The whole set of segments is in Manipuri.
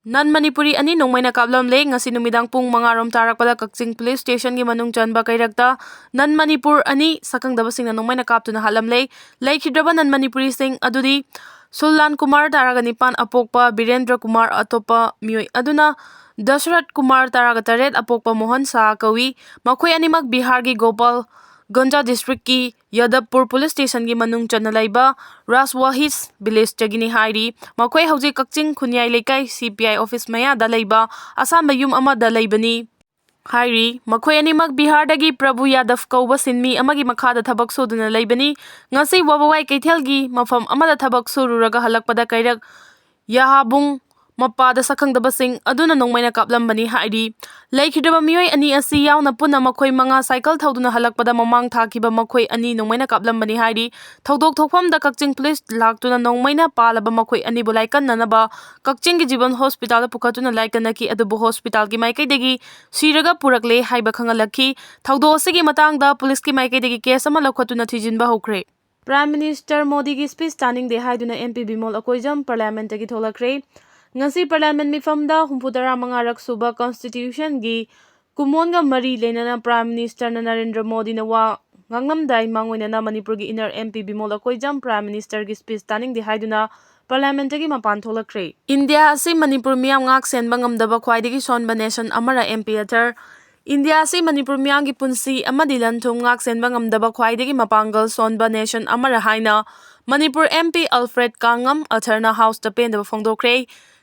Non-Manipuri ani nongmaina kaplamle ngasi numidang pung mangarom tarakpada Kakching Police Station gi manung chanba Keirakta Non-Manipur ani sakangdabasingna nongmaina kaptuna hatlamle laikhidraba Non-Manipuri sing adudi Sullan Kumar taraga nipan apokpa Birendra Kumar atopa mioi aduna Dashrath Kumar taraga taret apokpa Mohan Sa kawi makhoi animak Bihar gi Gopal Ganja District ki Yadavpur Police Station gi manung channa laiba Raswahis Village chagini hairi makhoi hauji Kakching Khunyai Lekai CPI office maya da laiba asan mayum ama da laibani hairi makhoi animak Bihar dagi Prabhu Yadav kauba sinmi amagi makhada thabak soduna laibani ngasi wabawai Keithel gi mafam amada thabak sururaga halakpada Keirak Yahabung mapada sakangdabasing aduna nongmaina kaplambani hairi laikhidaba mioi ani asi yauna puna makhoi manga cycle thauduna halakpada mamang thakiba makhoi ani nongmaina kaplambani hairi thaudok thokfamda Kakching Police laktuna nongmaina palaba makhoi ani bulai kannanaba Kakching gi Jiban Hospital pukhatuna laikanaki adubu hospital gi maikaidagi siraga purakle haiba khangalakhi thaudok asigi matangda police gi maikaidagi case ama lakhatuna thijinba hokre Prime Minister Modigi speech Tanningde Haina MP Bimol Akoijam Parliament gi tholakre ngasi Parliament mifamda humpudara mangarak suba Constitution gi kumonga mari lenana Prime Minister Narendra Modi na wa ngangamdai mangoina Manipur gi inner MP Bimol Akoijam Prime Minister gi speech Tanningde Haina Parliament gi mapan tholakre India asi Manipur miyam ngak senba ngamdaba khwaidagi sonba nation amara MP athar India asi Manipur miyam gi punsi amadi lanthum ngak senba ngamdaba khwaidagi mapangal sonba nation amara haina Manipur MP Alfred Kangam atharna House ta pendaba phongdokre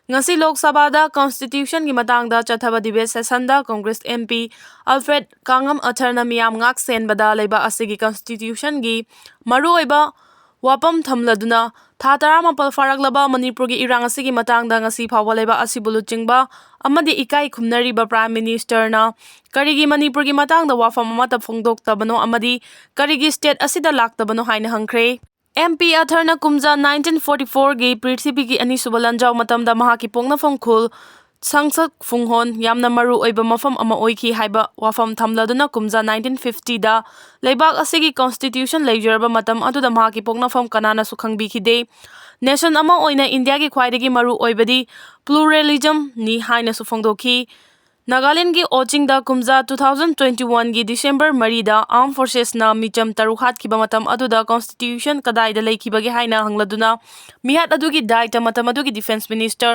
ngasi Lok Sabha da Constitution gi matangda chathaba debate session da Congress MP Alfred Kangam atharna miyam ngak senbada leiba asigi Constitution gi maru oiba wapam thamladuna tha taramapal faraklaba Manipur gi irang asigi matangda ngasi phawba leiba asibulu chingba amadi ikai khumnariba Prime Minister na karigi Manipur gi matangda wafam amata phongdoktabano amadi karigi state asida laktabano haina hangkhre MP atharna kumja 1944 gi Prithvi gi ani subalanjau matamda mahaki pongnafam khul sangsak funghon yamna maru oiba mafam ama oiki haiba wafam thamladuna kumja 1950 da leibak asigi Constitution leijarba matam aduda mahaki pongnafam kanana su khangbikhide nation ama oina India gi khwaidagi maru oibadi pluralism ni haina su phongdokhi Nagaland gi Oching da kumja 2021 gi December marida Armed Forces na micham tarukhat kiba matam aduda Constitution kadai da leikibagi haina hangladuna mihat adugi daita matam adugi Defense Minister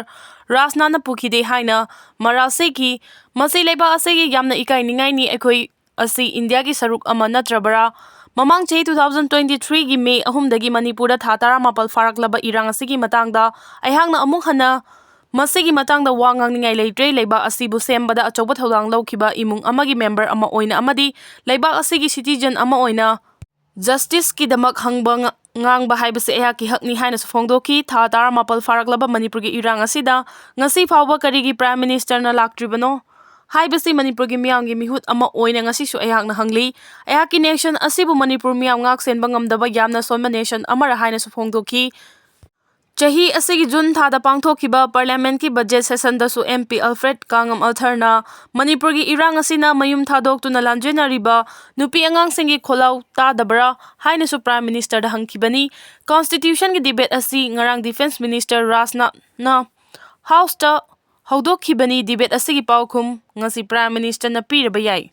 Rasnana pukhide haina marase ki masi leiba asegi yamna ikai ningai ni ekhoi asi India gi saruk ama natrabara Mamang chahi 2023 gi May ahumdagi Manipurda tha taramapal faraklaba irang asigi matangda aihangna amuk hana masigi matangda wa ngangningai leitre leiba asibu sembada achauba thodang laukiba imung amagi member ama oina amadi leiba asigi citizen ama oina justice ki damak hangba ngangba haibase ehaki hakni haina sufongdoki tha taramapal faraklaba Manipur gi irang asida ngasi phawba karigi Prime Minister na laktribano haibase Manipur gi miyam gi mihut ama oina ngasi su ehakna hangli ehaki nation asibu Manipur miyam ngak senba ngamdaba yamna sonma nation amara haina sufongdoki Chahi asigi June thada pangthokiba Parliament ki budget session da su MP Alfred Kangam atharna Manipur gi irang asina mayum thadok tuna lanjenariba nupi angang singi kholau ta dabara haina su Prime Minister da hangkibani Constitution gi debate asi ngarang Defense Minister Rasna na House ta haudokhibani debate asigi paukhum ngasi Prime Minister na piraba yai